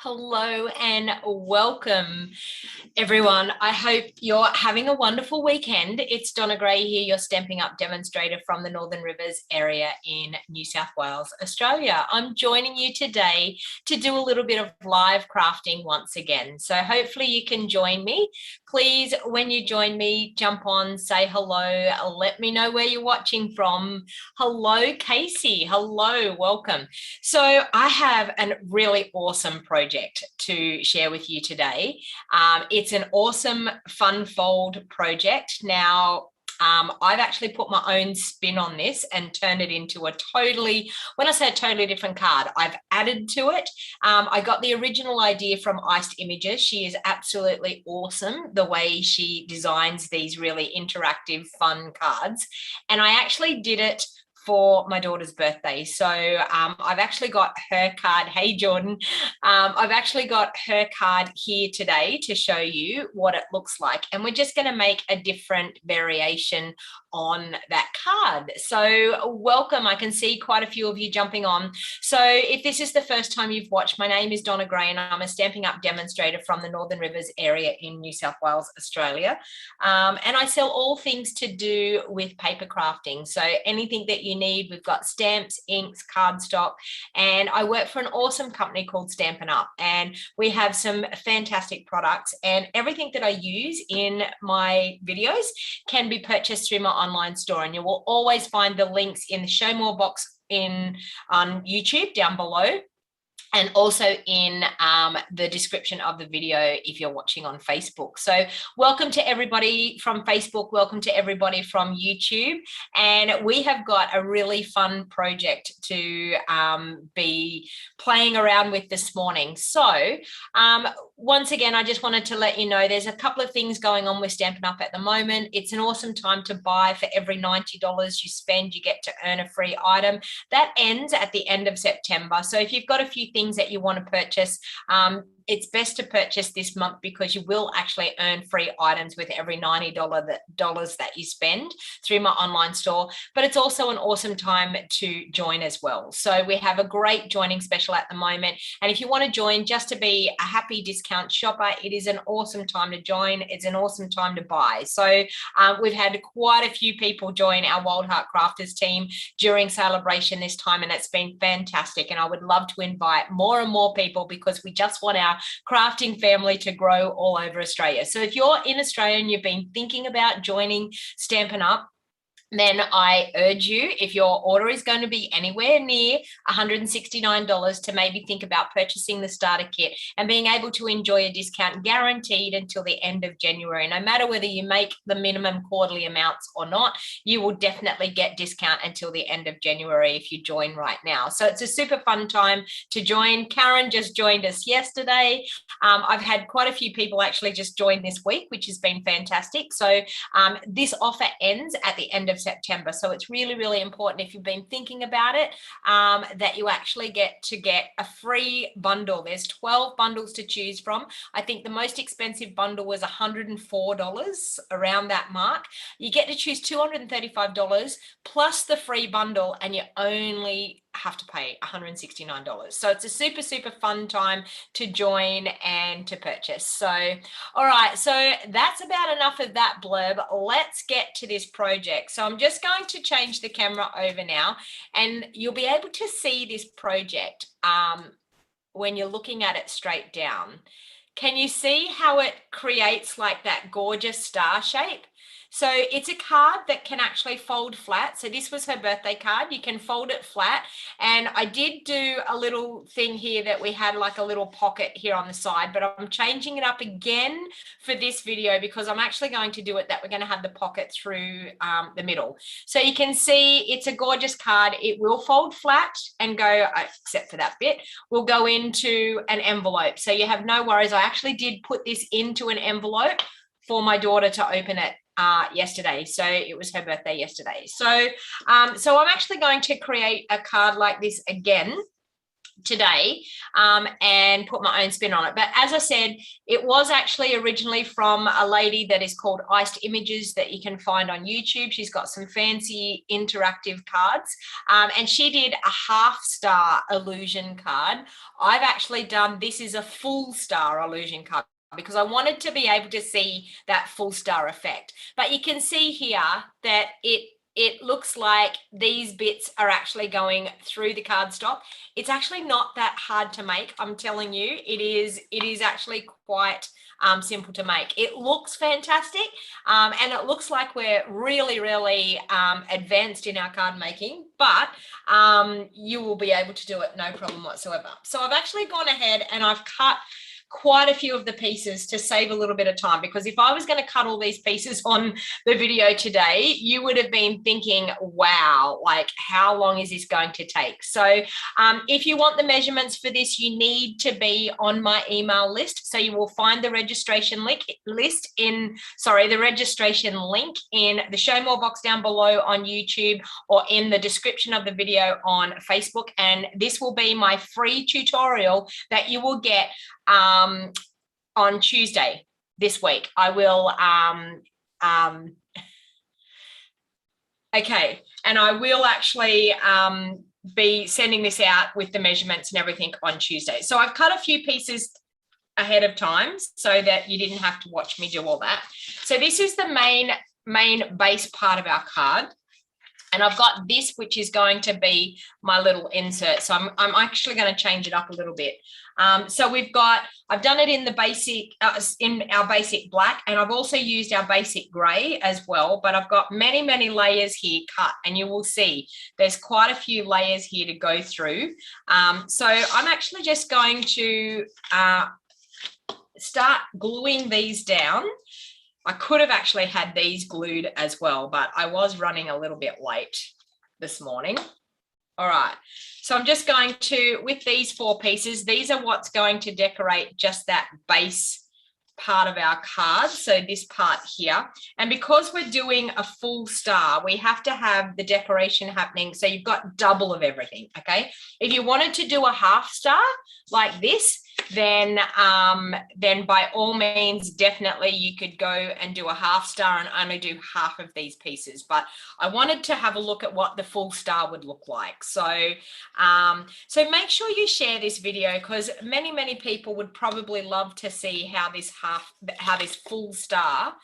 Hello and welcome, everyone. I hope you're having a wonderful weekend. It's Donna Gray here, your Stamping Up demonstrator from the Northern Rivers area in New South Wales, Australia. I'm joining you today to do a little bit of live crafting once again. So hopefully you can join me. Please, when you join me, jump on, say hello, let me know where you're watching from. Hello, Casey. Hello, welcome. So I have a really awesome project to share with you today. It's an awesome fun fold project. Now, I've actually put my own spin on this and turned it into a when I say a totally different card, I've added to it. I got the original idea from Iced Images. She is absolutely awesome the way she designs these really interactive, fun cards. And I actually did it for my daughter's birthday. So I've actually got her card. Hey, Jordan. I've actually got her card here today to show you what it looks like. And we're just going to make a different variation on that card. So welcome. I can see quite a few of you jumping on. So if this is the first time you've watched, my name is Donna Gray and I'm a Stamping Up demonstrator from the Northern Rivers area in New South Wales, Australia. And I sell all things to do with paper crafting. So anything that you need, we've got stamps, inks, cardstock, and I work for an awesome company called Stampin Up, and we have some fantastic products, and everything that I use in my videos can be purchased through my online store, and you will always find the links in the show more box on YouTube down below, and also in the description of the video if you're watching on Facebook. So welcome to everybody from Facebook, welcome to everybody from YouTube, and we have got a really fun project to be playing around with this morning. So once again, I just wanted to let you know there's a couple of things going on with Stampin' Up at the moment. It's an awesome time to buy. For every $90 you spend, you get to earn a free item. That ends at the end of September. So if you've got a few things that you want to purchase, it's best to purchase this month because you will actually earn free items with every $90 that you spend through my online store. But it's also an awesome time to join as well. So we have a great joining special at the moment. And if you want to join just to be a happy discount shopper, it is an awesome time to join. It's an awesome time to buy. So we've had quite a few people join our Wild Heart Crafters team during celebration this time, and it's been fantastic. And I would love to invite more and more people because we just want our crafting family to grow all over Australia. So if you're in Australia and you've been thinking about joining Stampin' Up, then I urge you, if your order is going to be anywhere near $169, to maybe think about purchasing the starter kit and being able to enjoy a discount guaranteed until the end of January. No matter whether you make the minimum quarterly amounts or not, you will definitely get discount until the end of January if you join right now. So it's a super fun time to join. Karen just joined us yesterday. I've had quite a few people actually just join this week, which has been fantastic. So this offer ends at the end of September. So it's really, really important if you've been thinking about it, that you actually get a free bundle. There's 12 bundles to choose from. I think the most expensive bundle was $104, around that mark. You get to choose $235 plus the free bundle, and you only have to pay $169. So it's a super, super fun time to join and to purchase. So, all right, so that's about enough of that blurb. Let's get to this project. So I'm just going to change the camera over now, and you'll be able to see this project when you're looking at it straight down. Can you see how it creates like that gorgeous star shape? So it's a card that can actually fold flat. So this was her birthday card. You can fold it flat. And I did do a little thing here that we had like a little pocket here on the side, but I'm changing it up again for this video because I'm actually going to do it that we're going to have the pocket through the middle. So you can see it's a gorgeous card. It will fold flat and go, except for that bit, will go into an envelope. So you have no worries. I actually did put this into an envelope for my daughter to open it yesterday. So it was her birthday yesterday. So I'm actually going to create a card like this again, today and put my own spin on it. But as I said, it was actually originally from a lady that is called Iced Images that you can find on YouTube. She's got some fancy interactive cards, and she did a half-star illusion card. I've actually done, this is a full star illusion card because I wanted to be able to see that full star effect. But you can see here that it looks like these bits are actually going through the cardstock. It's actually not that hard to make. I'm telling you, it is actually quite simple to make. It looks fantastic, and it looks like we're really, really advanced in our card making, but you will be able to do it no problem whatsoever. So I've actually gone ahead and I've cut quite a few of the pieces to save a little bit of time, because if I was going to cut all these pieces on the video today, you would have been thinking, wow, like how long is this going to take? So if you want the measurements for this, you need to be on my email list. So you will find the registration link in the show more box down below on YouTube or in the description of the video on Facebook. And this will be my free tutorial that you will get on Tuesday this week. I will okay, and I will actually be sending this out with the measurements and everything on Tuesday. So I've cut a few pieces ahead of time so that you didn't have to watch me do all that. So this is the main base part of our card. And I've got this, which is going to be my little insert. So I'm actually going to change it up a little bit. So I've done it in the basic, in our basic black, and I've also used our basic gray as well, but I've got many, many layers here cut, and you will see there's quite a few layers here to go through. So I'm actually just going to start gluing these down. I could have actually had these glued as well, but I was running a little bit late this morning. All right, so I'm just going to, with these 4 pieces, these are what's going to decorate just that base part of our card. So this part here, and because we're doing a full star, we have to have the decoration happening. So you've got double of everything. Okay, if you wanted to do a half star like this, then by all means, definitely you could go and do a half star and only do half of these pieces. But I wanted to have a look at what the full star would look like. So so make sure you share this video, because many people would probably love to see how this full star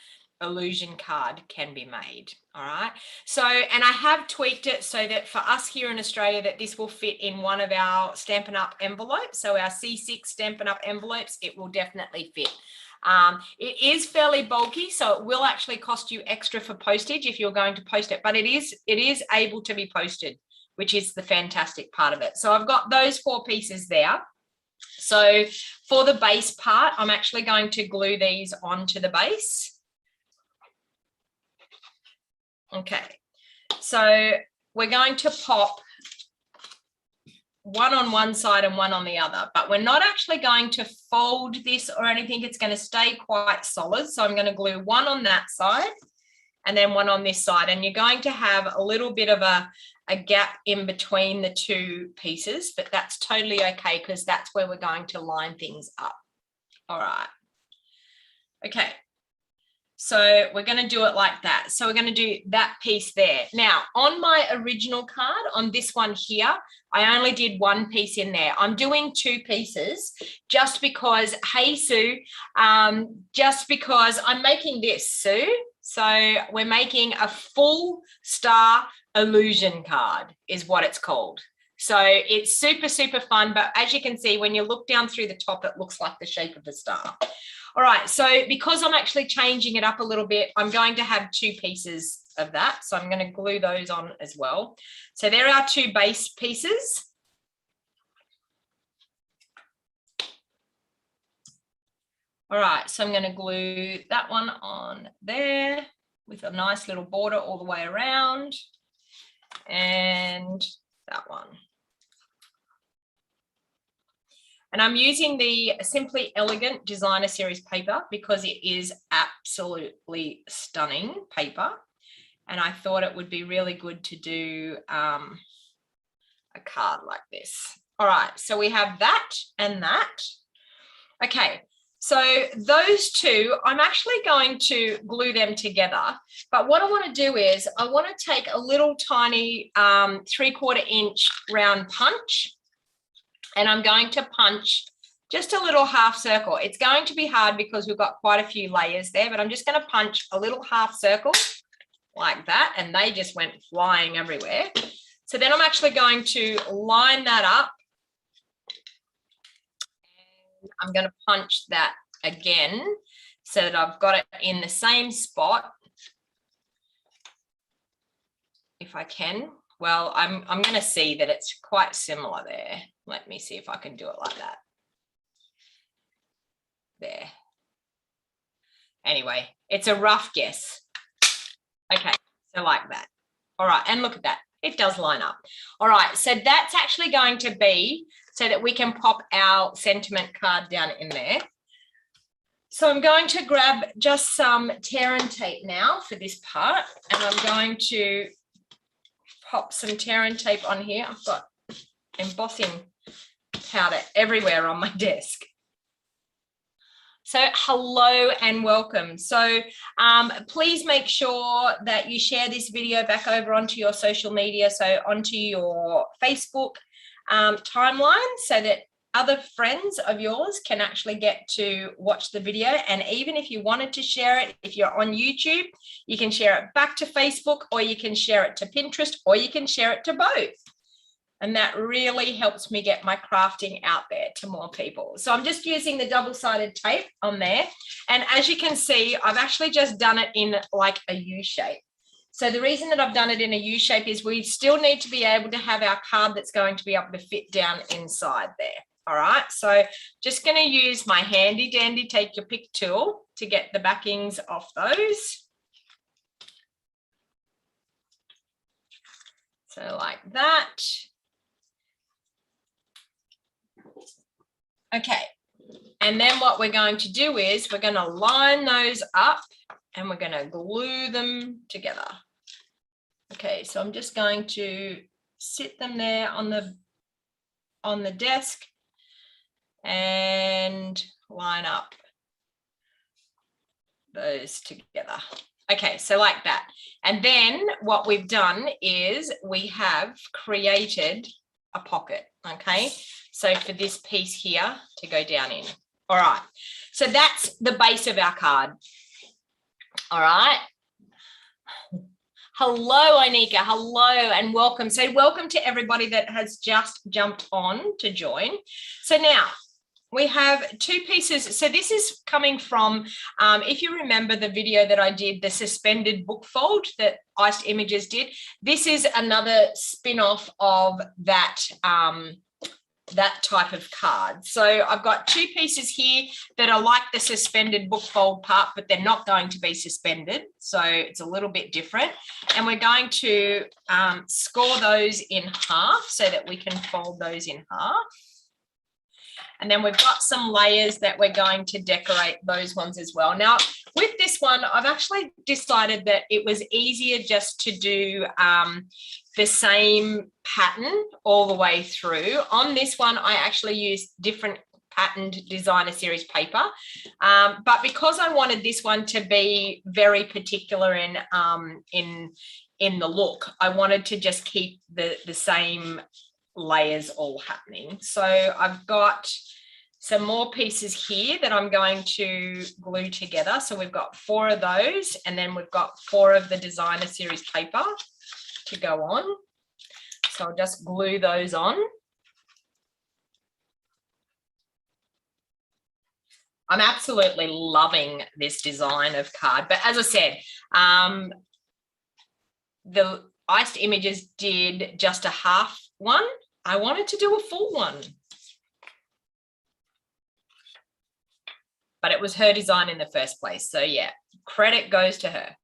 illusion card can be made. All right, so, and I have tweaked it so that for us here in Australia, that this will fit in one of our Stampin' Up envelopes. So our C6 Stampin' Up envelopes, it will definitely fit. It is fairly bulky, so it will actually cost you extra for postage if you're going to post it, but it is able to be posted, which is the fantastic part of it. So I've got those 4 pieces there. So for the base part, I'm actually going to glue these onto the base. Okay, so we're going to pop one on one side and one on the other, but we're not actually going to fold this or anything. It's going to stay quite solid. So I'm going to glue one on that side and then one on this side. And you're going to have a little bit of a gap in between the 2 pieces, but that's totally okay, because that's where we're going to line things up. All right. Okay. So we're going to do it like that. So we're going to do that piece there. Now, on my original card, on this one here, I only did 1 piece in there. I'm doing 2 pieces just because, hey, Sue, just because I'm making this, Sue. So we're making a full star illusion card is what it's called. So it's super, super fun. But as you can see, when you look down through the top, it looks like the shape of a star. All right, so because I'm actually changing it up a little bit, I'm going to have 2 pieces of that. So I'm going to glue those on as well. So there are 2 base pieces. All right, so I'm going to glue that one on there with a nice little border all the way around, and that one. And I'm using the Simply Elegant Designer Series paper because it is absolutely stunning paper. And I thought it would be really good to do a card like this. All right, so we have that and that. Okay, so those two, I'm actually going to glue them together. But what I want to do is I want to take a little tiny 3/4 inch round punch, and I'm going to punch just a little half circle. It's going to be hard because we've got quite a few layers there, but I'm just going to punch a little half circle like that, and they just went flying everywhere. So then I'm actually going to line that up. I'm going to punch that again so that I've got it in the same spot if I can. Well, I'm going to see that it's quite similar there. Let me see if I can do it like that. There. Anyway, it's a rough guess. Okay, so like that. All right, and look at that. It does line up. All right, so that's actually going to be so that we can pop our sentiment card down in there. So I'm going to grab just some tear and tape now for this part, and I'm going to pop some tear and tape on here. I've got embossing powder everywhere on my desk. So hello and welcome. So please make sure that you share this video back over onto your social media, so onto your Facebook timeline, so that other friends of yours can actually get to watch the video. And even if you wanted to share it, if you're on YouTube, you can share it back to Facebook, or you can share it to Pinterest, or you can share it to both. And that really helps me get my crafting out there to more people. So I'm just using the double-sided tape on there. And as you can see, I've actually just done it in like a U shape. So the reason that I've done it in a U shape is we still need to be able to have our card that's going to be able to fit down inside there. All right, so just going to use my handy dandy take your pick tool to get the backings off those. So like that. Okay, and then what we're going to do is we're going to line those up and we're going to glue them together. Okay, so I'm just going to sit them there on the desk and line up those together. Okay, so like that. And then what we've done is we have created a pocket, okay? So for this piece here to go down in. All right, so that's the base of our card. All right. Hello, Anika. Hello and welcome. So welcome to everybody that has just jumped on to join. So now we have two pieces. So this is coming from, if you remember the video that I did, the suspended book fold that Iced Images did, this is another spin-off of that, that type of card. So I've got two pieces here that are like the suspended book fold part, but they're not going to be suspended. So it's a little bit different. And we're going to score those in half so that we can fold those in half. And then we've got some layers that we're going to decorate those ones as well. Now, with this one, I've actually decided that it was easier just to do the same pattern all the way through. On this one, I actually used different patterned designer series paper. But because I wanted this one to be very particular in the look, I wanted to just keep the same layers all happening. So I've got some more pieces here that I'm going to glue together. So we've got 4 of those, and then we've got 4 of the designer series paper to go on. So I'll just glue those on. I'm absolutely loving this design of card, but as I said, the Iced Images did just a half one. I wanted to do a full one. But it was her design in the first place. So yeah, credit goes to her.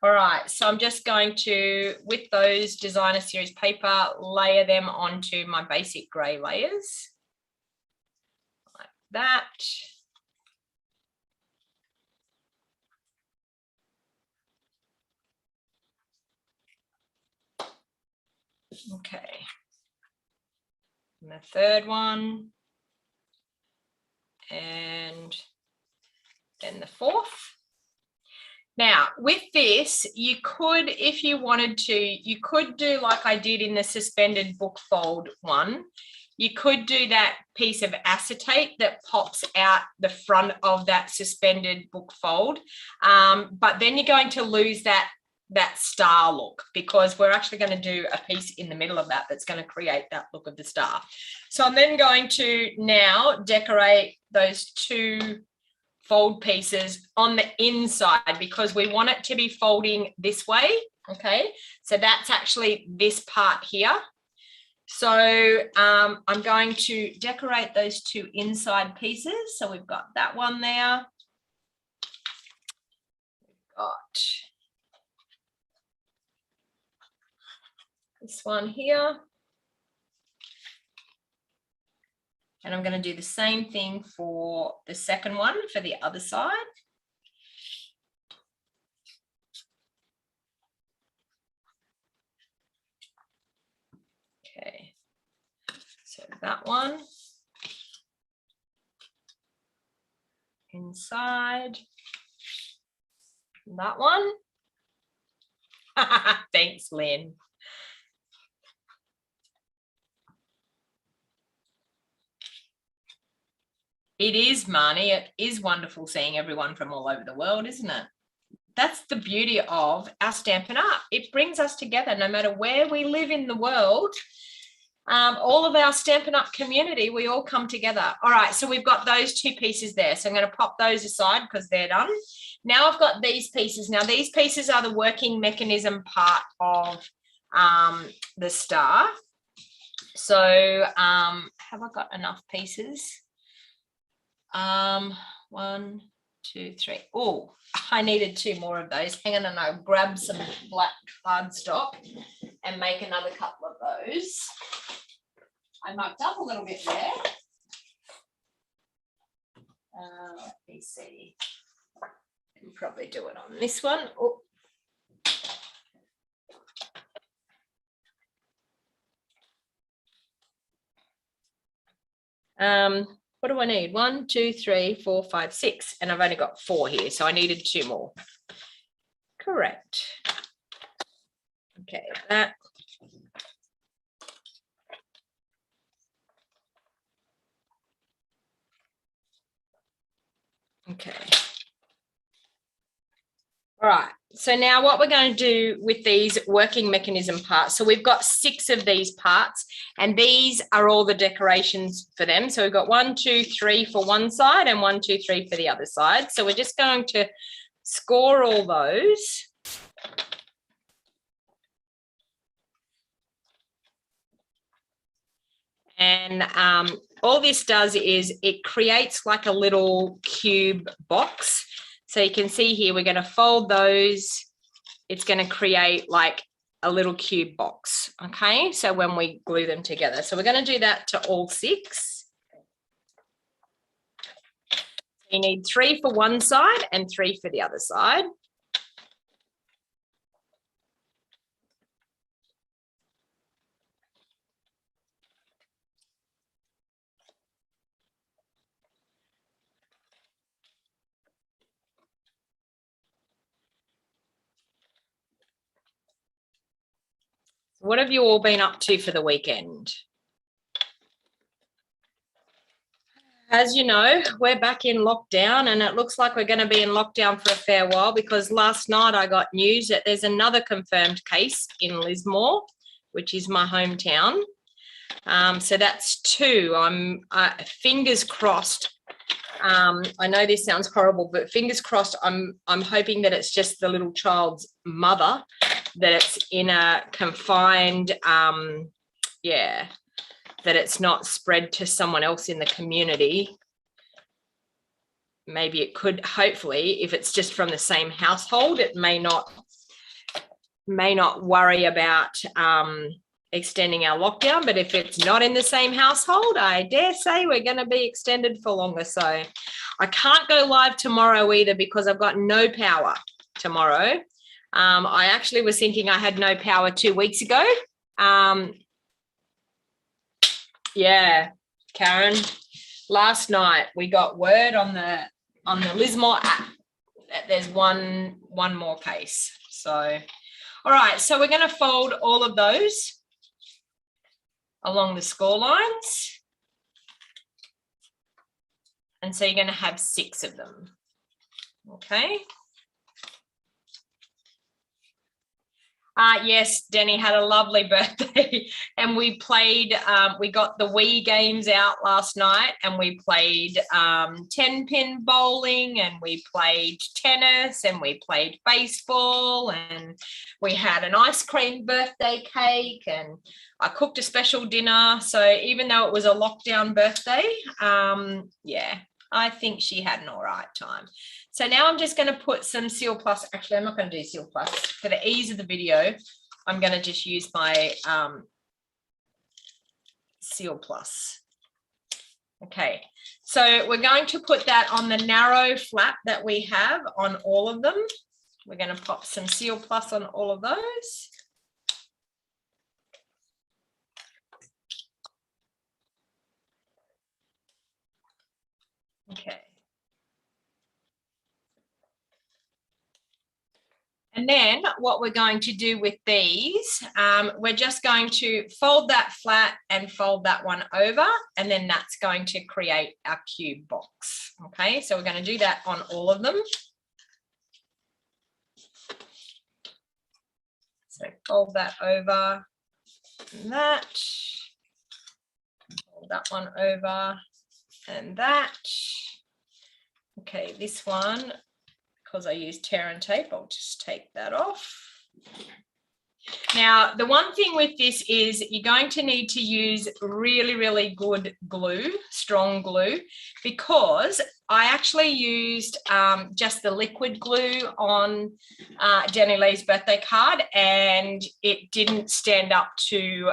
All right, so I'm just going to, with those designer series paper, layer them onto my basic grey layers. Like that. Okay. and the third one, and then the fourth. Now, with this, you could, if you wanted to, you could do like I did in the suspended book fold one. You could do that piece of acetate that pops out the front of that suspended book fold, but then you're going to lose that star look, because we're actually going to do a piece in the middle of that that's going to create that look of the star. So I'm then going to now decorate those two fold pieces on the inside, because we want it to be folding this way. Okay, so that's actually this part here. So I'm going to decorate those two inside pieces. So we've got that one there. We've got this one here. And I'm going to do the same thing for the second one for the other side. Okay, so that one inside, that one. Thanks, Lynn. It is, Marnie. It is wonderful seeing everyone from all over the world, isn't it? That's the beauty of our Stampin' Up. It brings us together no matter where we live in the world. All of our Stampin' Up community, we all come together. All right, so we've got those two pieces there. So I'm going to pop those aside because they're done. Now I've got these pieces. Now these pieces are the working mechanism part of the star. So have I got enough pieces? 1, 2, 3. Oh, I needed 2 more of those. Hang on, and I'll grab some black cardstock and make another couple of those. I mucked up a little bit there. Let me see. I can probably do it on this one. Oh. What do I need? 1, 2, 3, 4, 5, 6, and I've only got 4 here, so I needed 2 more. Correct. Okay, that. Okay. All right, so now what we're going to do with these working mechanism parts, so we've got 6 of these parts, and these are all the decorations for them. So we've got 1, 2, 3 for one side and 1, 2, 3 for the other side. So we're just going to score all those. And all this does is it creates like a little cube box. So you can see here, we're going to fold those. It's going to create like a little cube box. Okay, so when we glue them together. So we're going to do that to all 6. You need 3 for one side and 3 for the other side. What have you all been up to for the weekend? As you know, we're back in lockdown, and it looks like we're going to be in lockdown for a fair while, because last night I got news that there's another confirmed case in Lismore, which is my hometown. So that's 2. I'm fingers crossed. I know this sounds horrible, but fingers crossed. I'm hoping that it's just the little child's mother, that it's in a confined, that it's not spread to someone else in the community. Maybe it could, hopefully, if it's just from the same household, it may not worry about extending our lockdown. But if it's not in the same household, I dare say we're going to be extended for longer. So I can't go live tomorrow either, because I've got no power tomorrow. I actually was thinking I had no power 2 weeks ago. Yeah, Karen, last night we got word on the Lismore app that there's one more case. So, all right, so we're going to fold all of those along the score lines. And so you're going to have 6 of them. Okay. Yes, Denny had a lovely birthday and we played, we got the Wii games out last night and we played 10-pin bowling and we played tennis and we played baseball and we had an ice cream birthday cake and I cooked a special dinner. So even though it was a lockdown birthday, yeah, I think she had an all right time. So now I'm just going to put some Seal Plus. Actually, I'm not going to do Seal Plus. For the ease of the video, I'm going to just use my Seal Plus. Okay, so we're going to put that on the narrow flap that we have on all of them. We're going to pop some Seal Plus on all of those. Okay. And then what we're going to do with these, we're just going to fold that flat and fold that one over, and then that's going to create our cube box. Okay, so we're going to do that on all of them. So fold that over and that. Fold that one over and that. Okay, this one, because I use tear and tape, I'll just take that off. Now, the one thing with this is you're going to need to use really, really good glue, strong glue, because I actually used just the liquid glue on Jenny Lee's birthday card and it didn't stand up to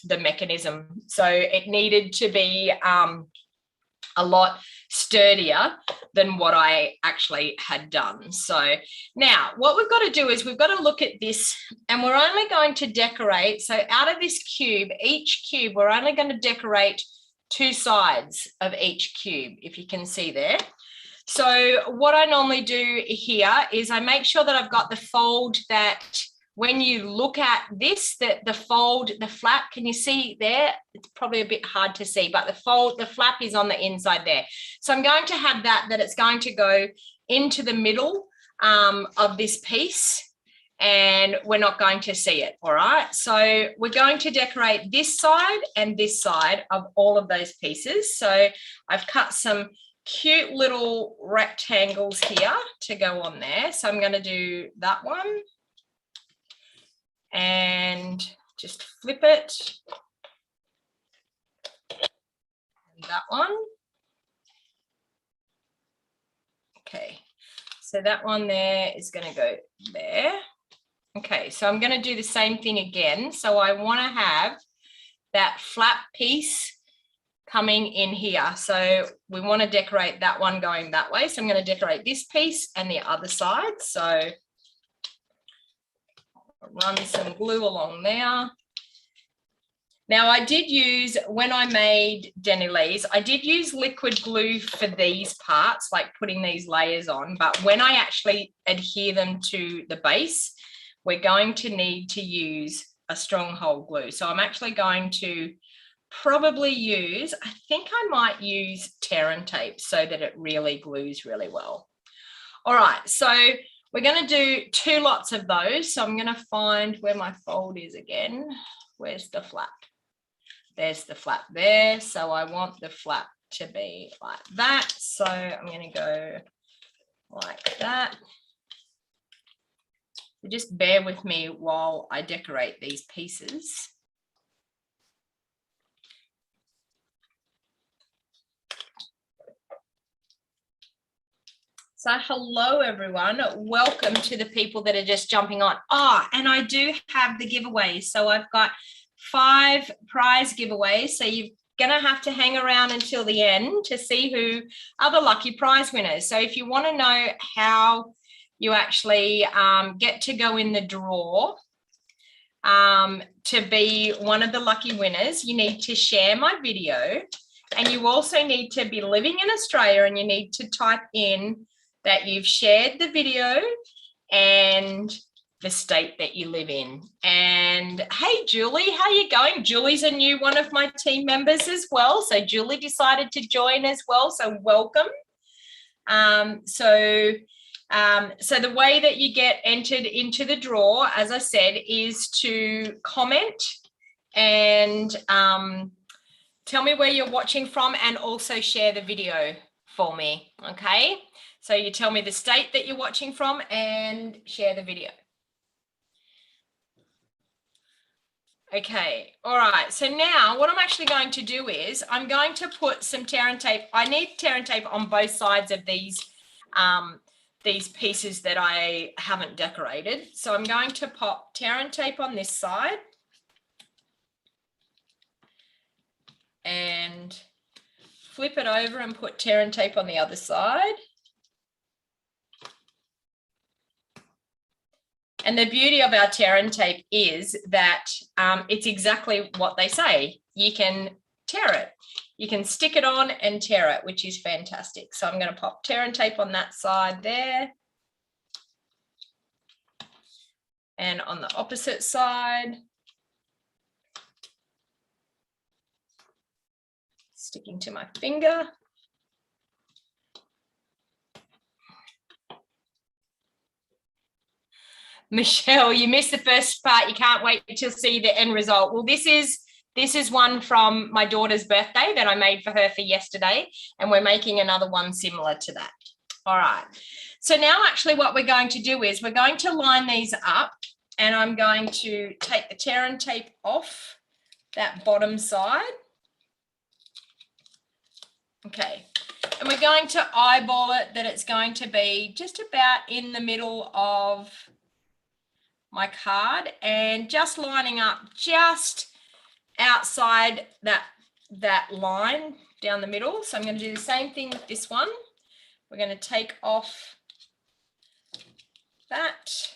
the mechanism. So it needed to be a lot sturdier than what I actually had done. So now what we've got to do is we've got to look at this and we're only going to decorate. So out of this cube, each cube, we're only going to decorate 2 sides of each cube, if you can see there. So what I normally do here is I make sure that I've got the fold that when you look at this, the fold, the flap, can you see there? It's probably a bit hard to see, but the flap is on the inside there. So I'm going to have that it's going to go into the middle of this piece and we're not going to see it, all right? So we're going to decorate this side and this side of all of those pieces. So I've cut some cute little rectangles here to go on there. So I'm going to do that one. And just flip it. And that one. Okay, so that one there is going to go there. Okay, so I'm going to do the same thing again. So I want to have that flap piece coming in here. So we want to decorate that one going that way. So I'm going to decorate this piece and the other side. So run some glue along there. Now I did use, when I made Jenny Lee's, I did use liquid glue for these parts, like putting these layers on, but when I actually adhere them to the base, we're going to need to use a stronghold glue. So I'm actually going to probably use, I think I might use tear and tape so that it really glues really well. All right, so we're going to do 2 lots of those. So I'm going to find where my fold is again. Where's the flap? There's the flap there. So I want the flap to be like that. So I'm going to go like that. So just bear with me while I decorate these pieces. So hello, everyone. Welcome to the people that are just jumping on. And I do have the giveaways. So I've got 5 prize giveaways. So you're going to have to hang around until the end to see who are the lucky prize winners. So if you want to know how you actually get to go in the draw, to be one of the lucky winners, you need to share my video, and you also need to be living in Australia, and you need to type in that you've shared the video and the state that you live in. And hey, Julie, how you going? Julie's a new one of my team members as well. So Julie decided to join as well. So welcome. So the way that you get entered into the draw, as I said, is to comment and tell me where you're watching from, and also share the video for me, okay? So you tell me the state that you're watching from and share the video. Okay, all right. So now what I'm actually going to do is I'm going to put some tear and tape. I need tear and tape on both sides of these pieces that I haven't decorated. So I'm going to pop tear and tape on this side and flip it over and put tear and tape on the other side. And the beauty of our tear and tape is that it's exactly what they say. You can tear it. You can stick it on and tear it, which is fantastic. So I'm going to pop tear and tape on that side there. And on the opposite side, sticking to my finger. Michelle, you missed the first part. You can't wait to see the end result. Well, this is one from my daughter's birthday that I made for her for yesterday, and we're making another one similar to that. All right. So now actually what we're going to do is we're going to line these up, and I'm going to take the tear and tape off that bottom side. Okay. And we're going to eyeball it that it's going to be just about in the middle of my card, and just lining up just outside that line down the middle. So I'm going to do the same thing with this one. We're going to take off that.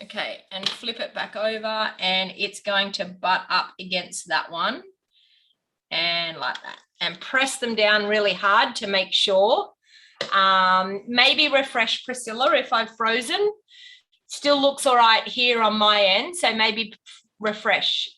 Okay, and flip it back over, and it's going to butt up against that one, and like that, and press them down really hard to make sure. Maybe refresh Priscilla if I've frozen. Still looks all right here on my end, so maybe refresh.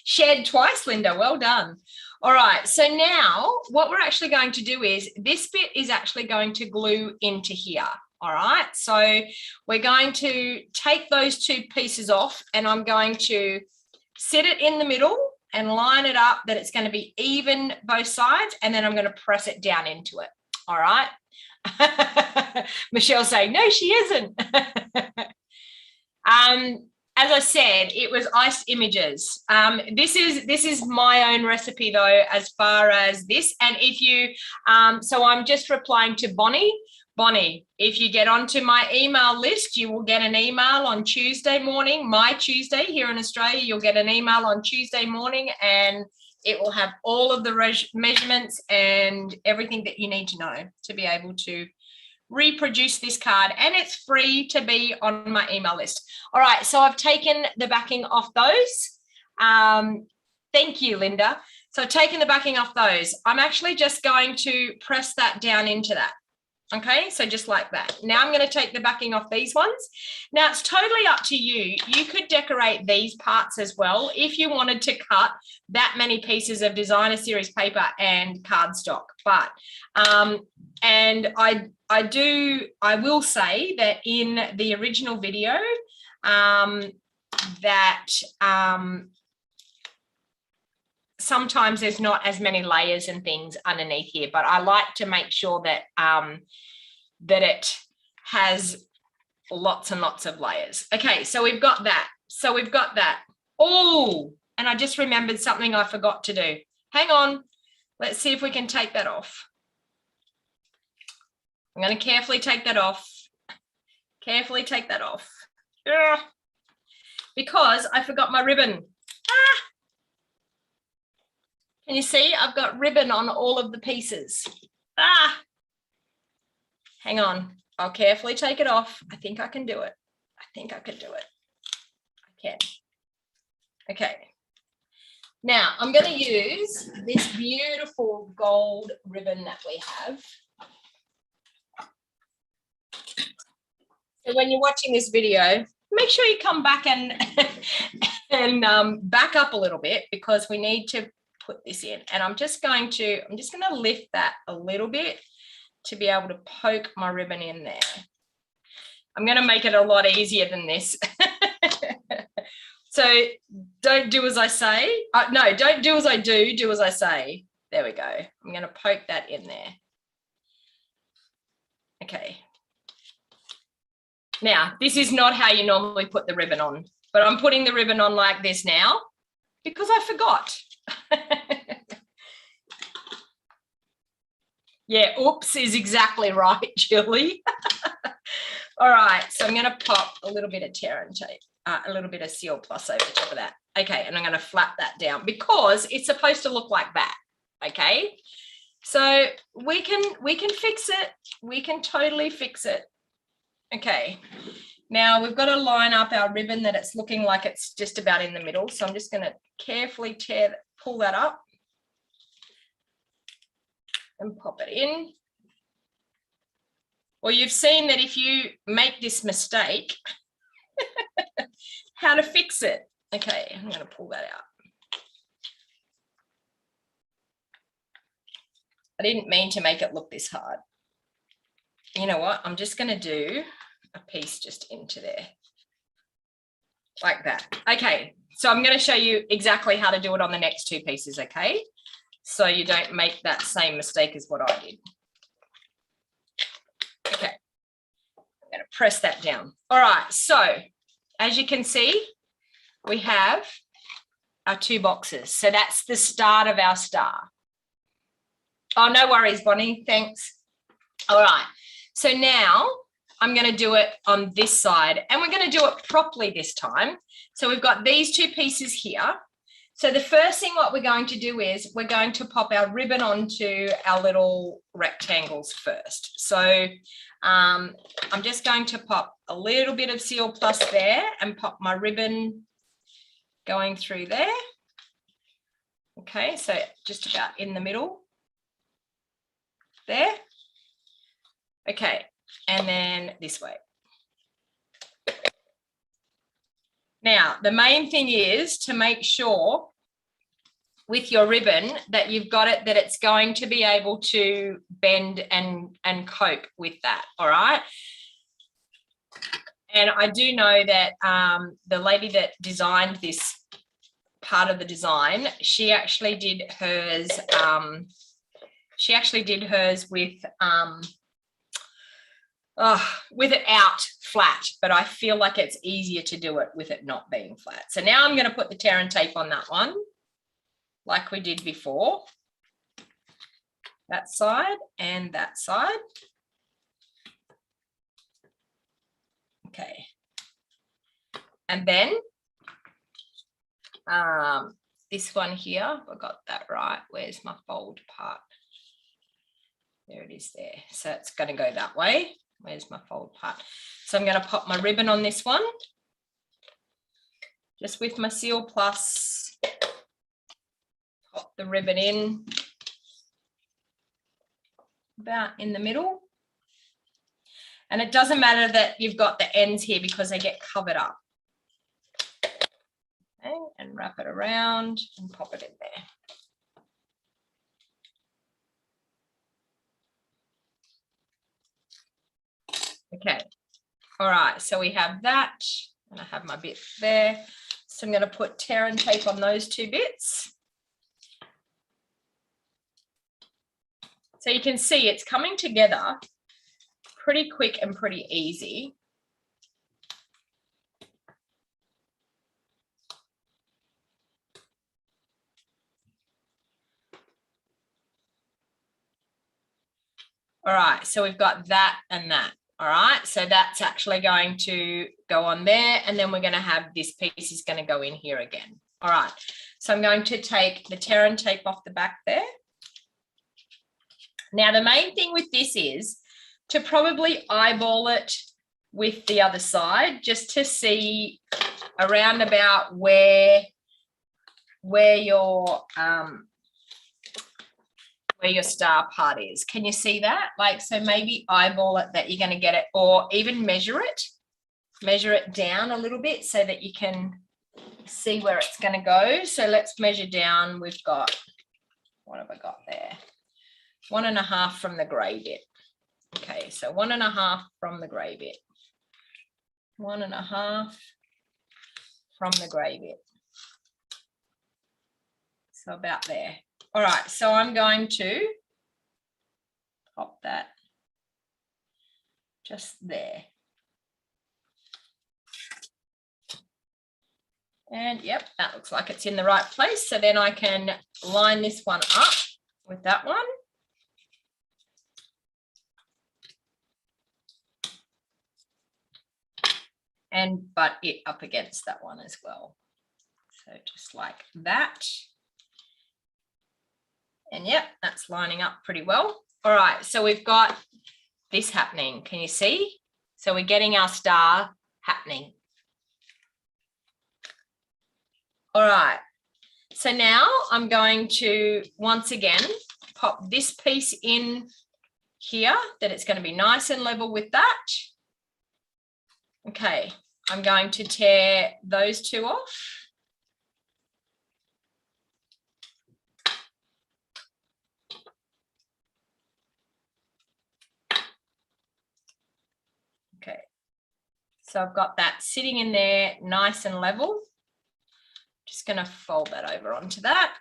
Shared twice, Linda, well done. All right, so now what we're actually going to do is this bit is actually going to glue into here. All right, so we're going to take those two pieces off, and I'm going to sit it in the middle and line it up that it's going to be even both sides, and then I'm going to press it down into it. All right. Michelle saying, no, she isn't. As I said, it was iced images. This is my own recipe though, as far as this. And if you, so I'm just replying to Bonnie. Bonnie, if you get onto my email list, you will get an email on Tuesday morning, my Tuesday here in Australia. You'll get an email on Tuesday morning, and it will have all of the measurements and everything that you need to know to be able to reproduce this card, and it's free to be on my email list. All right, so I've taken the backing off those. Thank you, Linda. So I've taken the backing off those. I'm actually just going to press that down into that. Okay, so just like that. Now I'm going to take the backing off these ones. Now it's totally up to you. You could decorate these parts as well if you wanted to cut that many pieces of designer series paper and cardstock. But and I will say that in the original video sometimes there's not as many layers and things underneath here, but I like to make sure that that it has lots and lots of layers. Okay, so we've got that. So we've got that. Oh, and I just remembered something I forgot to do. Hang on. Let's see if we can take that off. I'm going to carefully take that off. Carefully take that off. Because I forgot my ribbon. Can you see? I've got ribbon on all of the pieces. Hang on. I'll carefully take it off. I think I can do it. I think I can do it. I can. Okay. Now I'm going to use this beautiful gold ribbon that we have. So when you're watching this video, make sure you come back and back up a little bit, because we need to put this in. And I'm just going to lift that a little bit to be able to poke my ribbon in there. I'm going to make it a lot easier than this. So don't do as I say. No, don't do as I do as I say. There we go. I'm going to poke that in there. Okay. Now, this is not how you normally put the ribbon on, but I'm putting the ribbon on like this now because I forgot. Yeah, oops is exactly right, Julie. All right, so I'm going to pop a little bit of tear and tape, a little bit of Seal Plus over the top of that. Okay, and I'm going to flap that down because it's supposed to look like that. Okay, so we can fix it. We can totally fix it. Okay, now we've got to line up our ribbon that it's looking like it's just about in the middle. So I'm just going to carefully pull that up and pop it in. Well, you've seen that if you make this mistake, how to fix it. Okay, I'm going to pull that out. I didn't mean to make it look this hard. You know what? I'm just going to do a piece just into there like that. Okay, so I'm going to show you exactly how to do it on the next two pieces, okay? So you don't make that same mistake as what I did. Okay, I'm going to press that down. All right, so as you can see, we have our two boxes. So that's the start of our star. Oh, no worries, Bonnie, thanks. All right, so now I'm going to do it on this side, and we're going to do it properly this time. So we've got these two pieces here. So the first thing what we're going to do is we're going to pop our ribbon onto our little rectangles first. So I'm just going to pop a little bit of Seal Plus there and pop my ribbon going through there. Okay, so just about in the middle there. Okay, and then this way. Now, the main thing is to make sure with your ribbon that you've got it, that it's going to be able to bend and cope with that, all right? And I do know that the lady that designed this part of the design, she actually did hers with it out flat, but I feel like it's easier to do it with it not being flat. So now I'm going to put the tear and tape on that one like we did before, that side and that side. Okay, and then this one here, I got that right. Where's my fold part? There it is there. So it's going to go that way. Where's my fold part? So I'm going to pop my ribbon on this one, just with my Seal Plus. Pop the ribbon in about in the middle. And it doesn't matter that you've got the ends here because they get covered up. Okay, and wrap it around and pop it in there. Okay, all right, so we have that, and I have my bit there. So I'm going to put tear and tape on those two bits. So you can see it's coming together pretty quick and pretty easy. All right, so we've got that and that. All right, so that's actually going to go on there, and then we're going to have this piece is going to go in here again. All right, so I'm going to take the tear and tape off the back there. Now, the main thing with this is to probably eyeball it with the other side, just to see around about where your star part is. Can you see that? Like, so maybe eyeball it that you're going to get it, or even measure it down a little bit so that you can see where it's going to go. So let's measure down. We've got, what have I got there? 1.5 from the grey bit. Okay, so 1.5 from the grey bit. 1.5 from the grey bit. So about there. All right, so I'm going to pop that just there. And yep, that looks like it's in the right place. So then I can line this one up with that one. And butt it up against that one as well. So just like that. And yep, that's lining up pretty well. All right, so we've got this happening. Can you see? So we're getting our star happening. All right, so now I'm going to once again pop this piece in here, that it's going to be nice and level with that. Okay, I'm going to tear those two off. Okay, so I've got that sitting in there nice and level. Just going to fold that over onto that.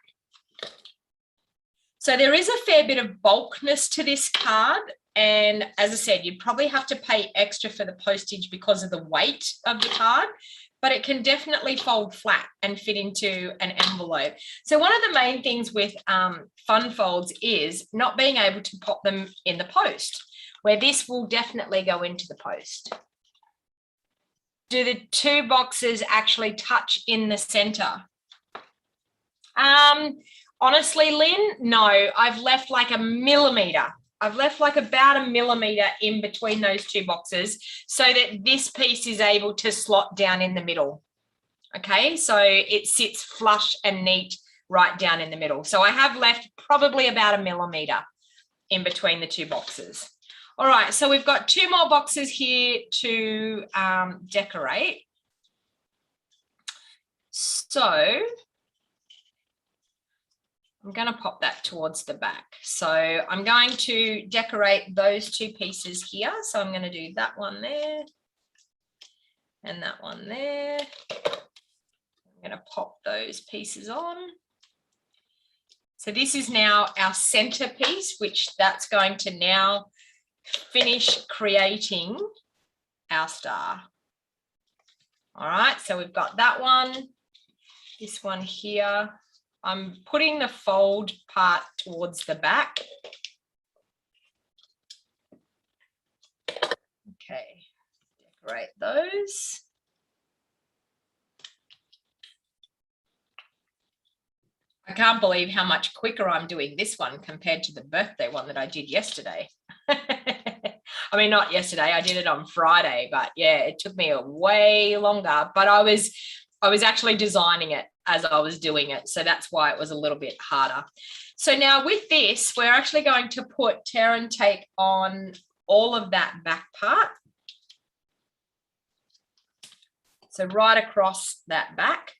So there is a fair bit of bulkness to this card. And as I said, you'd probably have to pay extra for the postage because of the weight of the card, but it can definitely fold flat and fit into an envelope. So one of the main things with fun folds is not being able to pop them in the post, where this will definitely go into the post. Do the two boxes actually touch in the center? Honestly, Lynn, no. I've left like a millimetre. I've left like about a millimetre in between those two boxes so that this piece is able to slot down in the middle. Okay, so it sits flush and neat right down in the middle. So I have left probably about a millimetre in between the two boxes. All right, so we've got two more boxes here to decorate. So I'm going to pop that towards the back. So I'm going to decorate those two pieces here. So I'm going to do that one there and that one there. I'm going to pop those pieces on. So this is now our center piece, which that's going to now finish creating our star. All right, so we've got that one, this one here. I'm putting the fold part towards the back. Okay, decorate those. I can't believe how much quicker I'm doing this one compared to the birthday one that I did yesterday. I mean, not yesterday, I did it on Friday, but yeah, it took me a way longer, but I was actually designing it as I was doing it. So that's why it was a little bit harder. So now with this, we're actually going to put tear and tape on all of that back part. So right across that back.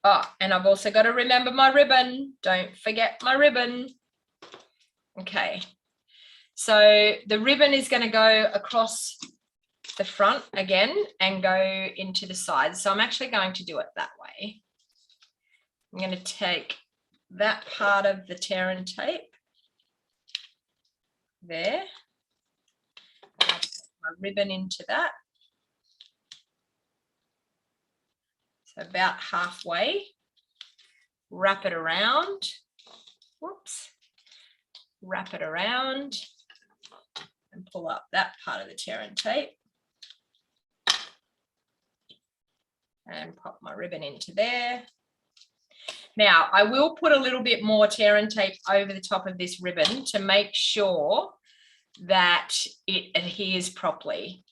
Oh, and I've also got to remember my ribbon. Don't forget my ribbon. Okay. So the ribbon is going to go across the front again and go into the sides. So I'm actually going to do it that way. I'm going to take that part of the tear and tape there. I'll put my ribbon into that. So about halfway, wrap it around. Whoops. Wrap it around and pull up that part of the tear and tape. And pop my ribbon into there. Now, I will put a little bit more tear and tape over the top of this ribbon to make sure that it adheres properly.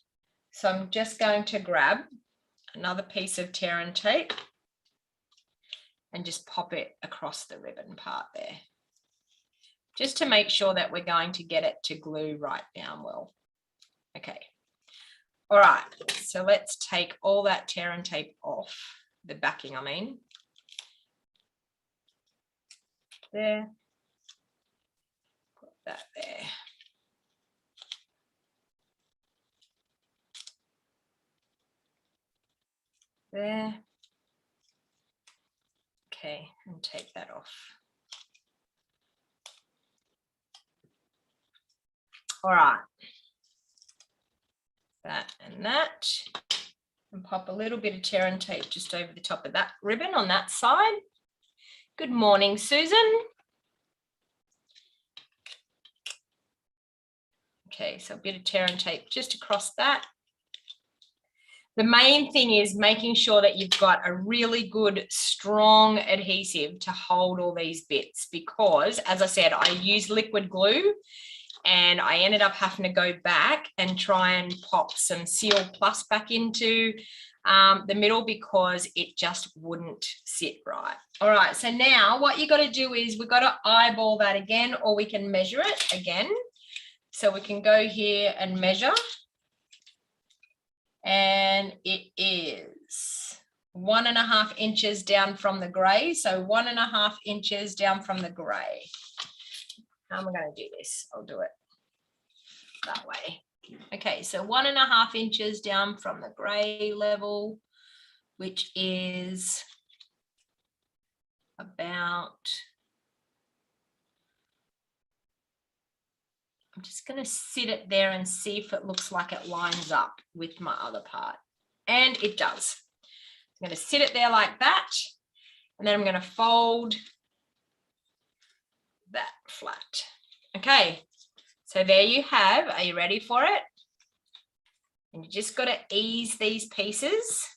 So I'm just going to grab another piece of tear and tape and just pop it across the ribbon part there, just to make sure that we're going to get it to glue right down well. Okay. All right, so let's take all that tear and tape off, the backing, I mean. There. Put that there. There. Okay, and take that off. All right. That and that. And pop a little bit of tear and tape just over the top of that ribbon on that side. Good morning, Susan. Okay, so a bit of tear and tape just across that. The main thing is making sure that you've got a really good, strong adhesive to hold all these bits, because, as I said, I use liquid glue and I ended up having to go back and try and pop some Seal Plus back into the middle because it just wouldn't sit right. All right, so now what you got to do is we've got to eyeball that again, or we can measure it again. So we can go here and measure. And it is 1.5 inches down from the grey. So 1.5 inches down from the grey. How am I going to do this? I'll do it that way. Okay, so 1.5 inches down from the grey level, which is about, I'm just going to sit it there and see if it looks like it lines up with my other part. And it does. I'm going to sit it there like that. And then I'm going to fold that flat. Okay, so there you have. Are you ready for it? And you just got to ease these pieces.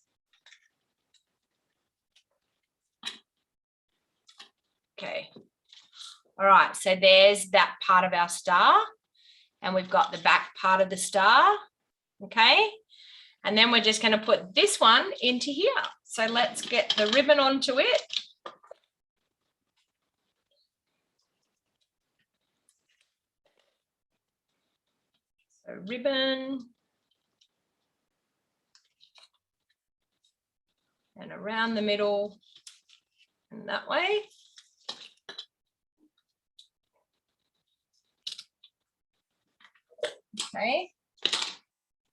Okay. All right, so there's that part of our star. And we've got the back part of the star. Okay. And then we're just going to put this one into here. So let's get the ribbon onto it. So ribbon. And around the middle and that way. Okay.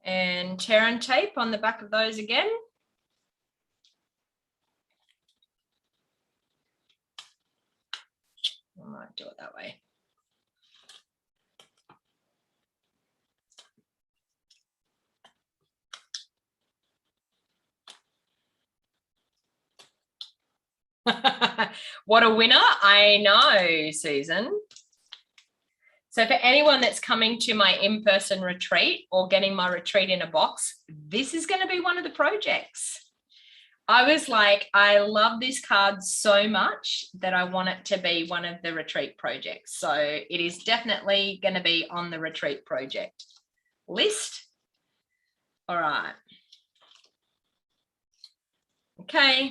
And tear and tape on the back of those again. I might do it that way. What a winner. I know, Susan. So for anyone that's coming to my in-person retreat or getting my retreat in a box, this is going to be one of the projects. I was like, I love this card so much that I want it to be one of the retreat projects. So it is definitely going to be on the retreat project list. All right. Okay.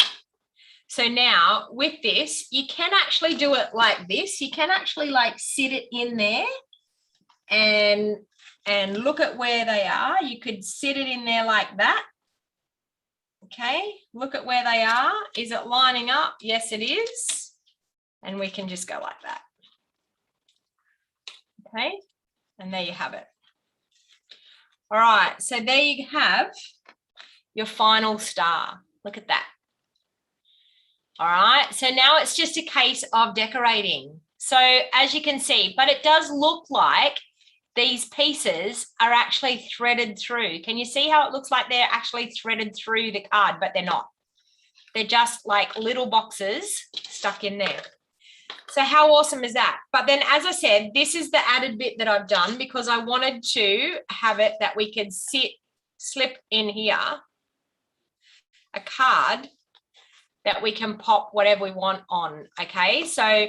So now with this, you can actually do it like this. You can actually like sit it in there and look at where they are. You could sit it in there like that. Okay, look at where they are. Is it lining up? Yes, it is. And we can just go like that. Okay, and there you have it. All right, so there you have your final star. Look at that. All right, so now it's just a case of decorating. So as you can see, but it does look like these pieces are actually threaded through. Can you see how it looks like they're actually threaded through the card, but they're not. They're just like little boxes stuck in there. So how awesome is that? But then, as I said, this is the added bit that I've done because I wanted to have it that we could slip in here a card that we can pop whatever we want on, okay? So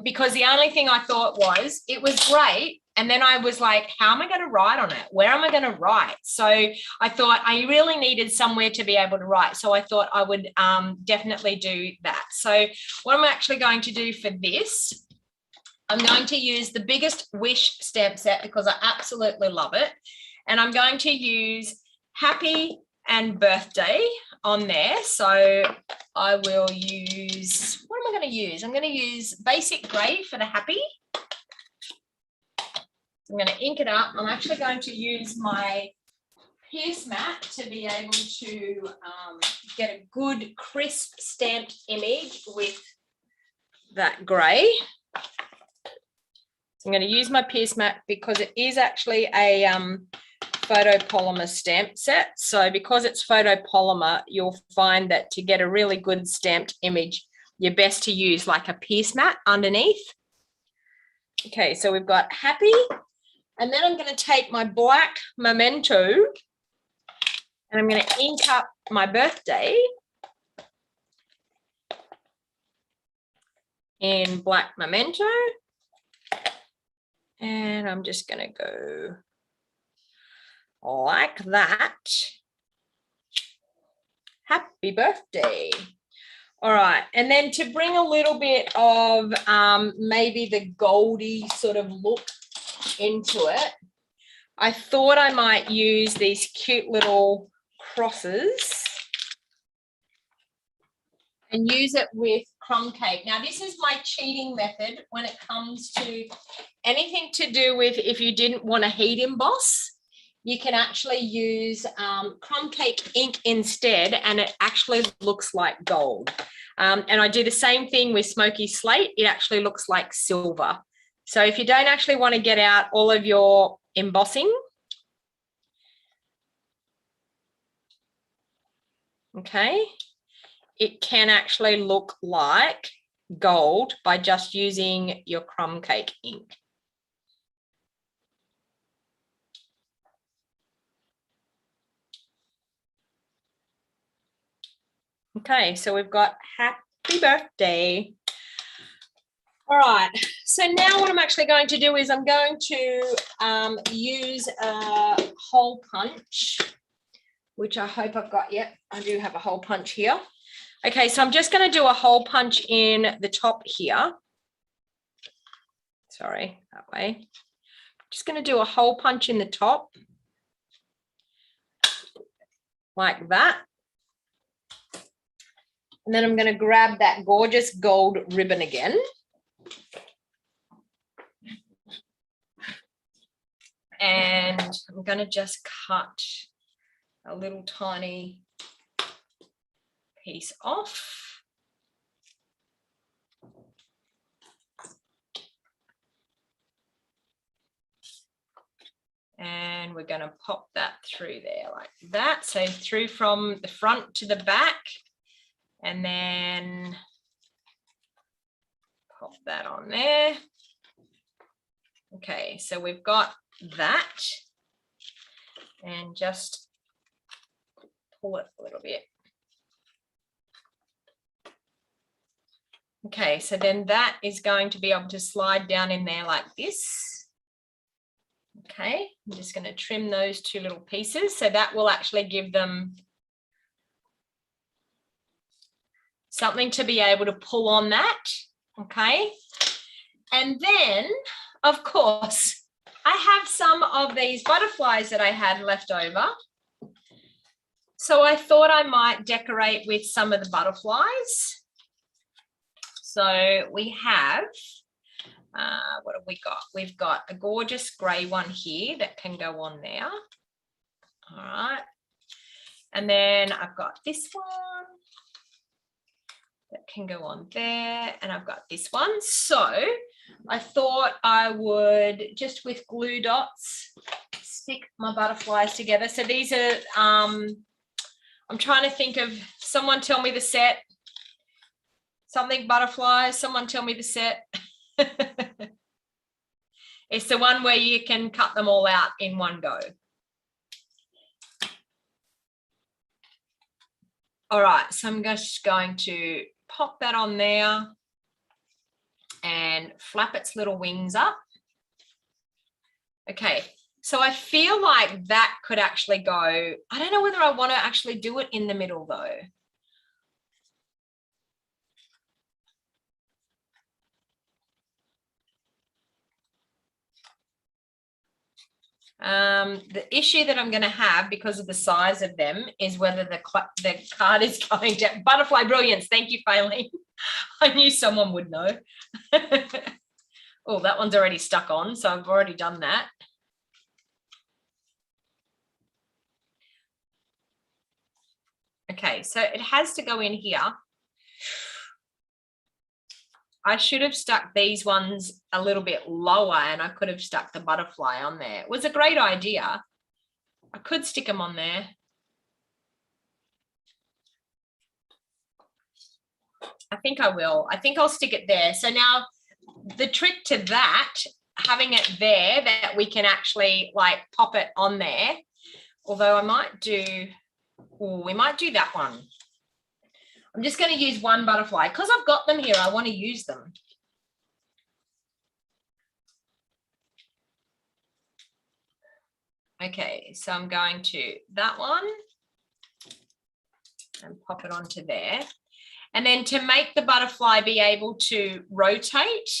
because the only thing I thought was it was great, and then I was like, how am I going to write on it? Where am I going to write? So I thought I really needed somewhere to be able to write. So I thought I would definitely do that. So what I'm actually going to do for this, I'm going to use the biggest Wish stamp set because I absolutely love it. And I'm going to use happy and birthday on there. So I will use, what am I going to use? I'm going to use basic grey for the happy. I'm going to ink it up. I'm actually going to use my Pierce mat to be able to get a good crisp stamped image with that grey. So I'm going to use my Pierce mat because it is actually a photopolymer stamp set. So because it's photopolymer, you'll find that to get a really good stamped image, you're best to use like a Pierce mat underneath. Okay, so we've got happy. And then I'm going to take my black memento and I'm going to ink up my birthday in black memento. And I'm just going to go like that. Happy birthday. All right. And then to bring a little bit of maybe the goldy sort of look into it, I thought I might use these cute little crosses and use it with crumb cake. Now, this is my cheating method when it comes to anything to do with if you didn't want to heat emboss, you can actually use crumb cake ink instead, and it actually looks like gold. And I do the same thing with smoky slate. It actually looks like silver. So if you don't actually want to get out all of your embossing, okay, it can actually look like gold by just using your crumb cake ink. Okay, so we've got happy birthday. All right, so now what I'm actually going to do is I'm going to use a hole punch, which I hope I've got. Yep, I do have a hole punch here. Okay, so I'm just going to do a hole punch in the top here. Sorry, that way. Just going to do a hole punch in the top like that. And then I'm going to grab that gorgeous gold ribbon again. And I'm going to just cut a little tiny piece off. And we're going to pop that through there like that. So through from the front to the back, and then pop that on there. Okay, so we've got that, and just pull it a little bit. Okay, so then that is going to be able to slide down in there like this. Okay, I'm just going to trim those two little pieces, so that will actually give them something to be able to pull on that. Okay, and then of course I have some of these butterflies that I had left over, so I thought I might decorate with some of the butterflies. So we have what have we got? We've got a gorgeous grey one here that can go on there. All right, and then I've got this one that can go on there, and I've got this one. So I thought I would just with glue dots stick my butterflies together. So these are I'm trying to think of, someone tell me the set, something butterflies, someone tell me the set. It's the one where you can cut them all out in one go. All right, so I'm just going to pop that on there and flap its little wings up. Okay, so I feel like that could actually go, I don't know whether I want to actually do it in the middle though. The issue that I'm going to have because of the size of them is whether the card is going to Butterfly Brilliance. Thank you, Faylene. I knew someone would know. Oh, that one's already stuck on, so I've already done that. Okay, so it has to go in here. I should have stuck these ones a little bit lower and I could have stuck the butterfly on there. It was a great idea. I could stick them on there. I think I will. I think I'll stick it there. So now the trick to that, having it there, that we can actually like pop it on there. Although I might do, oh, we might do that one. I'm just going to use one butterfly because I've got them here. I want to use them. Okay, so I'm going to that one and pop it onto there. And then to make the butterfly be able to rotate,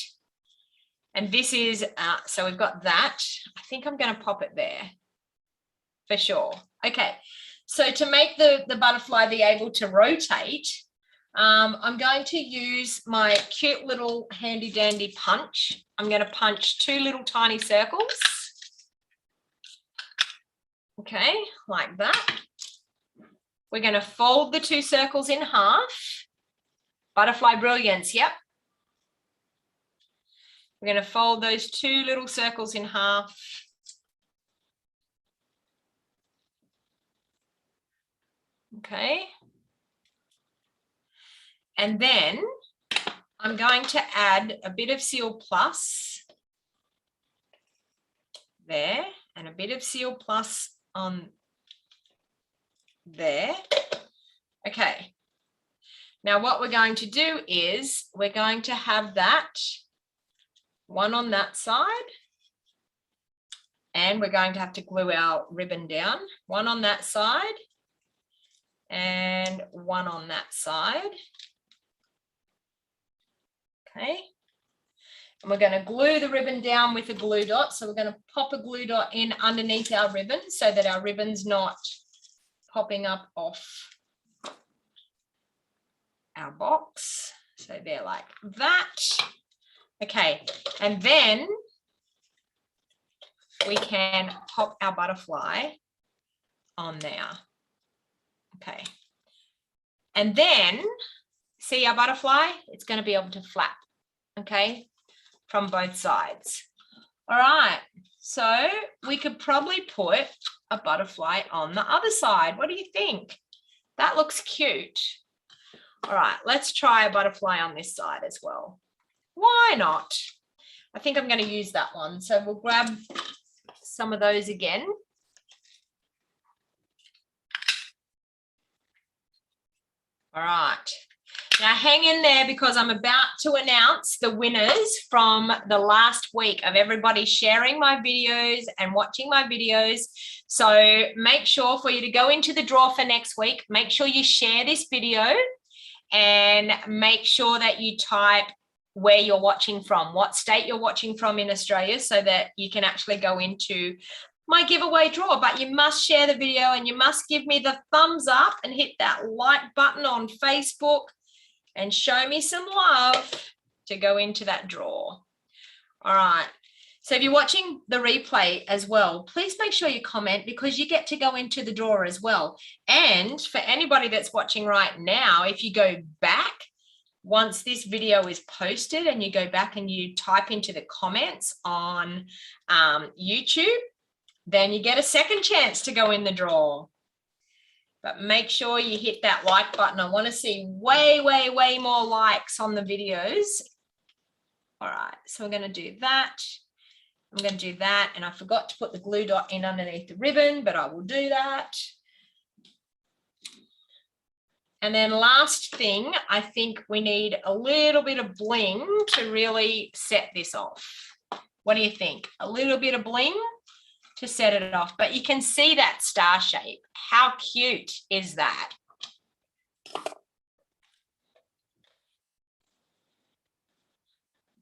and this is, so we've got that. I think I'm going to pop it there for sure. Okay, so to make the butterfly be able to rotate, I'm going to use my cute little handy dandy punch. I'm going to punch 2 little tiny circles. Okay, like that. We're going to fold the 2 circles in half. Butterfly Brilliance, yep. We're going to fold those 2 little circles in half. Okay. And then I'm going to add a bit of Seal Plus there and a bit of Seal Plus on there. Okay. Now what we're going to do is we're going to have that one on that side, and we're going to have to glue our ribbon down, one on that side and one on that side. Okay, and we're going to glue the ribbon down with a glue dot. So we're going to pop a glue dot in underneath our ribbon so that our ribbon's not popping up off our box. So they're like that. Okay, and then we can pop our butterfly on there. Okay, and then see our butterfly, it's going to be able to flap, okay, from both sides. All right, so we could probably put a butterfly on the other side. What do you think? That looks cute. All right, let's try a butterfly on this side as well. Why not? I think I'm going to use that one. So we'll grab some of those again. All right. Now hang in there because I'm about to announce the winners from the last week of everybody sharing my videos and watching my videos. So make sure for you to go into the draw for next week, make sure you share this video and make sure that you type where you're watching from, what state you're watching from in Australia, so that you can actually go into my giveaway draw. But you must share the video and you must give me the thumbs up and hit that like button on Facebook and show me some love to go into that draw. All right. So if you're watching the replay as well, please make sure you comment because you get to go into the draw as well. And for anybody that's watching right now, if you go back, once this video is posted and you go back and you type into the comments on YouTube, then you get a second chance to go in the draw. But make sure you hit that like button. I want to see way, way, way more likes on the videos. All right, so we're going to do that. I'm going to do that. And I forgot to put the glue dot in underneath the ribbon, but I will do that. And then last thing, I think we need a little bit of bling to really set this off. What do you think? A little bit of bling to set it off, but you can see that star shape. How cute is that?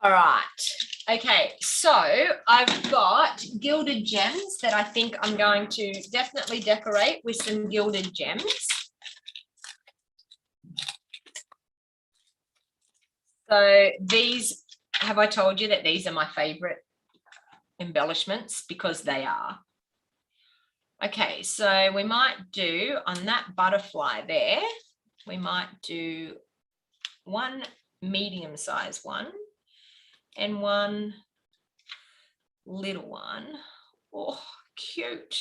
All right. Okay, so I've got gilded gems that I think I'm going to definitely decorate with some gilded gems. So these, have I told you that these are my favorite embellishments? Because they are. Okay, so we might do on that butterfly there, we might do one medium-sized one and one little one. Oh, cute.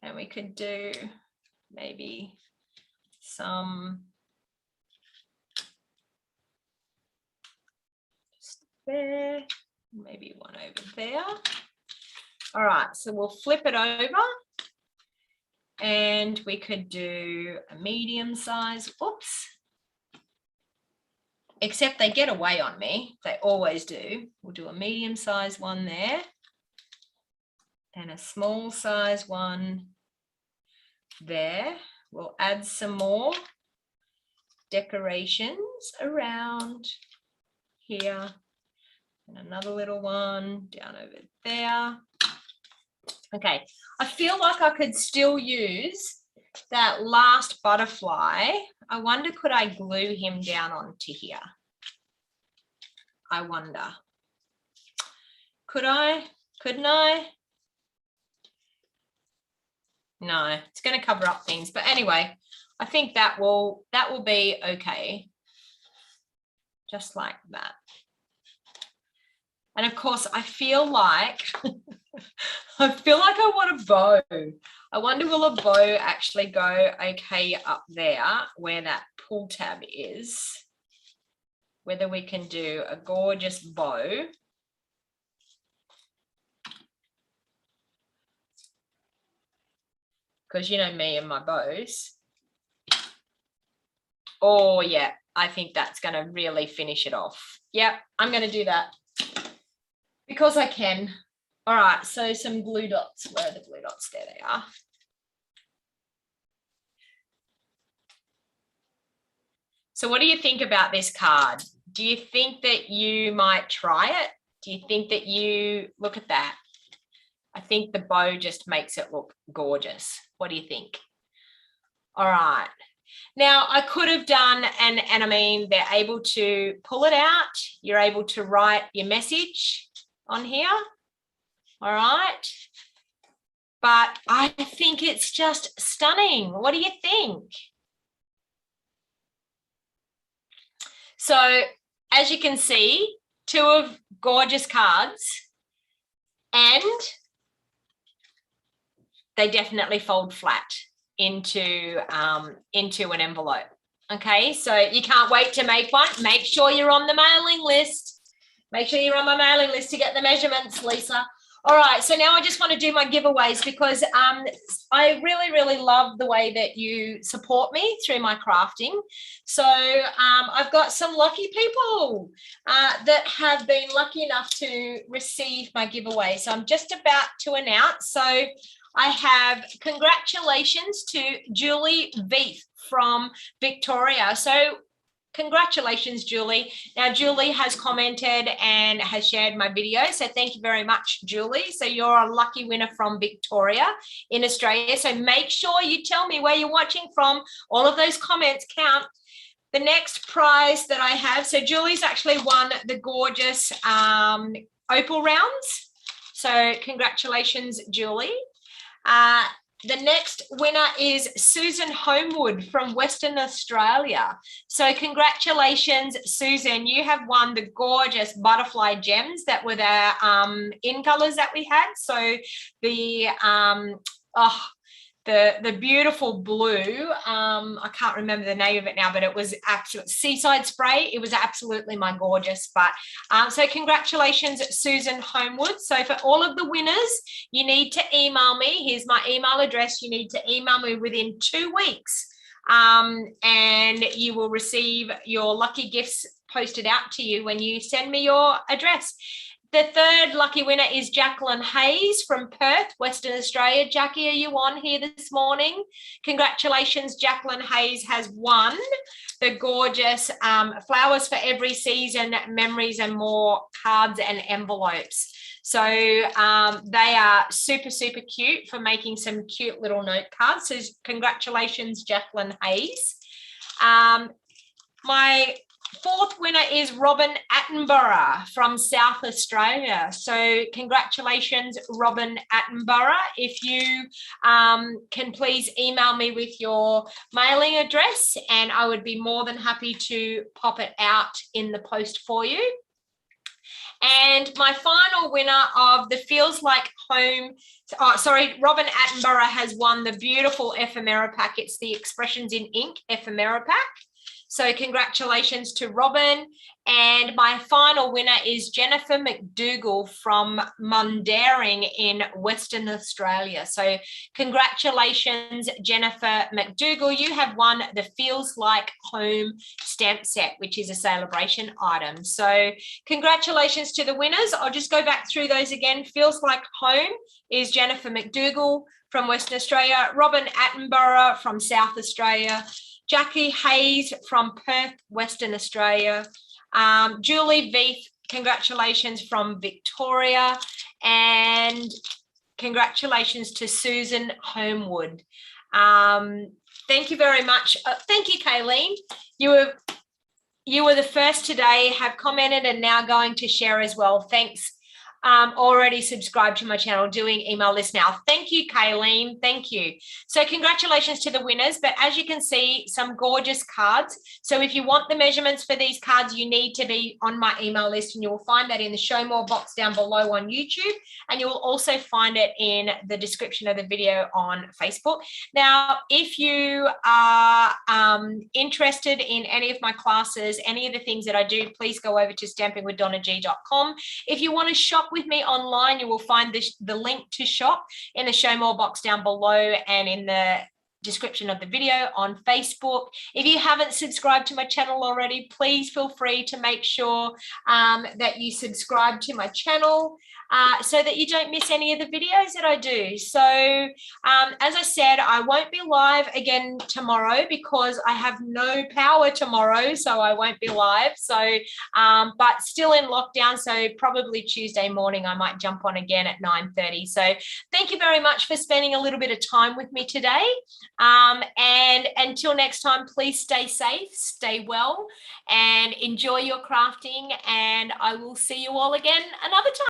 And we could do maybe some just there, maybe one over there. All right, so we'll flip it over and we could do a medium size. Oops. Except they get away on me. They always do. We'll do a medium size one there and a small size one there. We'll add some more decorations around here and another little one down over there. Okay, I feel like I could still use that last butterfly. I wonder, could I glue him down onto here? I wonder. Could I? Couldn't I? No, it's going to cover up things. But anyway, I think that will be okay. Just like that. And of course, I feel like I want a bow. I wonder, will a bow actually go okay up there where that pull tab is? Whether we can do a gorgeous bow. Because you know me and my bows. Oh, yeah, I think that's going to really finish it off. Yep, I'm going to do that because I can. All right, so some glue dots. Where are the glue dots? There they are. So what do you think about this card? Do you think that you might try it? Do you think that you, look at that. I think the bow just makes it look gorgeous. What do you think? All right. Now I could have done, and I mean, they're able to pull it out. You're able to write your message on here. All right. But I think it's just stunning. What do you think? So as you can see, two of gorgeous cards, and they definitely fold flat into an envelope. Okay, so you can't wait to make one. Make sure you're on the mailing list. Make sure you're on my mailing list to get the measurements, Lisa. All right, so now I just want to do my giveaways because I really, really love the way that you support me through my crafting. So I've got some lucky people that have been lucky enough to receive my giveaway. So I'm just about to announce. So I have congratulations to Julie Veith from Victoria. So congratulations, Julie. Now, Julie has commented and has shared my video. So thank you very much, Julie. So you're a lucky winner from Victoria in Australia. So make sure you tell me where you're watching from. All of those comments count. The next prize that I have, so Julie's actually won the gorgeous opal rounds. So congratulations, Julie. The next winner is Susan Homewood from Western Australia. So congratulations, Susan. You have won the gorgeous butterfly gems that were the in colours that we had. So the beautiful blue, I can't remember the name of it now, but it was absolute seaside spray. It was absolutely my gorgeous. But so congratulations, Susan Homewood. So for all of the winners, you need to email me. Here's my email address. You need to email me within 2 weeks and you will receive your lucky gifts posted out to you when you send me your address. The third lucky winner is Jacqueline Hayes from Perth, Western Australia. Jackie, are you on here this morning? Congratulations, Jacqueline Hayes has won the gorgeous Flowers for Every Season, Memories and More cards and envelopes. So they are super, super cute for making some cute little note cards. So congratulations, Jacqueline Hayes. My fourth winner is Robin Attenborough from South Australia. So congratulations, Robin Attenborough. If you can please email me with your mailing address, and I would be more than happy to pop it out in the post for you. And my final winner of the Feels Like Home, Robin Attenborough has won the beautiful ephemera pack. It's the Expressions in Ink ephemera pack. So congratulations to Robin. And my final winner is Jennifer McDougall from Mundaring in Western Australia. So congratulations, Jennifer McDougall. You have won the Feels Like Home stamp set, which is a celebration item. So congratulations to the winners. I'll just go back through those again. Feels Like Home is Jennifer McDougall from Western Australia, Robin Attenborough from South Australia, Jackie Hayes from Perth, Western Australia, Julie Veith, congratulations from Victoria, and congratulations to Susan Homewood. Thank you very much. Thank you, Kayleen. You were the first today, have commented and now going to share as well. Thanks. Already subscribed to my channel, doing email list now. Thank you, Kayleen. Thank you. So congratulations to the winners, but as you can see, some gorgeous cards. So if you want the measurements for these cards, you need to be on my email list, and you will find that in the show more box down below on YouTube, and you will also find it in the description of the video on Facebook. Now, if you are interested in any of my classes, any of the things that I do, please go over to stampingwithdonnag.com. If you want to shop with me online, you will find the link to shop in the show more box down below and in the description of the video on Facebook. If you haven't subscribed to my channel already, please feel free to make sure that you subscribe to my channel so that you don't miss any of the videos that I do. So as I said, I won't be live again tomorrow because I have no power tomorrow, so I won't be live. So but still in lockdown, so probably Tuesday morning I might jump on again at 9:30. So thank you very much for spending a little bit of time with me today. And until next time, please stay safe, stay well, and enjoy your crafting. And I will see you all again another time.